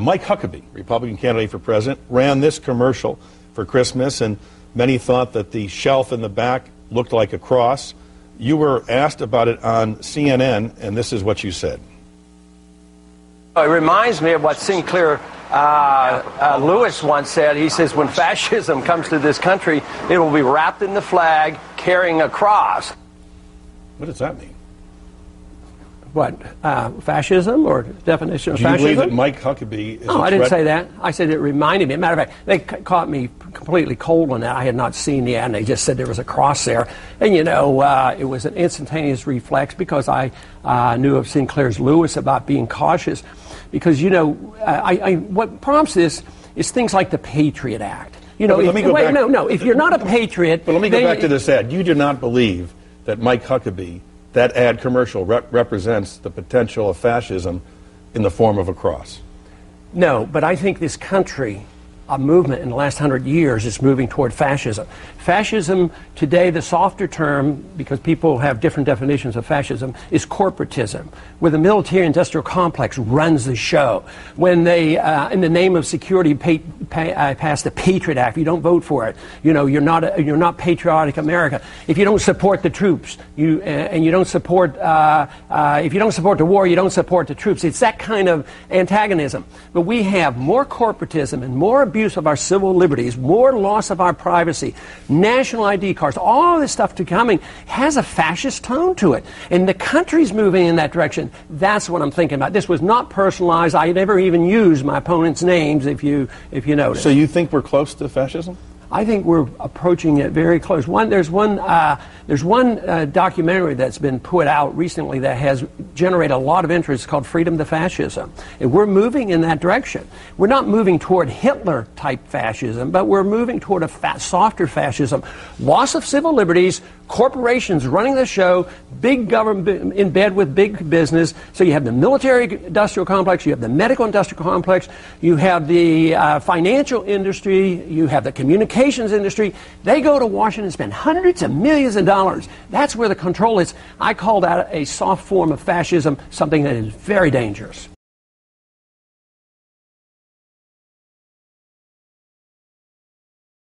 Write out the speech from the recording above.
Mike Huckabee, Republican candidate for president, ran this commercial for Christmas, and many thought that the shelf in the back looked like a cross. You were asked about it on CNN, and this is what you said. It reminds me of what Sinclair Lewis once said. He says, when fascism comes to this country, it will be wrapped in the flag, carrying a cross. What does that mean? What, fascism or definition of fascism? Do you believe that Mike Huckabee is No, I didn't say that. I said it reminded me. As a matter of fact, they caught me completely cold on that. I had not seen the ad, and they just said there was a cross there. And, you know, it was an instantaneous reflex because I knew of Sinclair's Lewis about being cautious. Because, you know, what prompts this is things like the Patriot Act. You know, if you're not a patriot... But let me go back to this ad. You do not believe that Mike Huckabee, that ad commercial, represents the potential of fascism in the form of a cross? No, but I think this country, a movement in the last 100 years, is moving toward fascism. Fascism today, the softer term, because people have different definitions of fascism, is corporatism, where the military-industrial complex runs the show. When they, in the name of security, pass the Patriot Act, if you don't vote for it, you know, you're not patriotic America. If you don't support the troops, and you don't support, if you don't support the war, you don't support the troops. It's that kind of antagonism. But we have more corporatism and more abuse of our civil liberties, more loss of our privacy, national ID cards, all this stuff coming has a fascist tone to it. And the country's moving in that direction. That's what I'm thinking about. This was not personalized. I never even used my opponent's names, if you notice. So you think we're close to fascism? I think we're approaching it very close. There's one documentary that's been put out recently that has generated a lot of interest called Freedom to Fascism. And we're moving in that direction. We're not moving toward Hitler-type fascism, but we're moving toward a softer fascism. Loss of civil liberties, corporations running the show, big government in bed with big business. So you have the military-industrial complex, you have the medical-industrial complex, you have the financial industry, you have the communications industry. They go to Washington and spend hundreds of millions of dollars. That's where the control is. I call that a soft form of fascism, something that is very dangerous.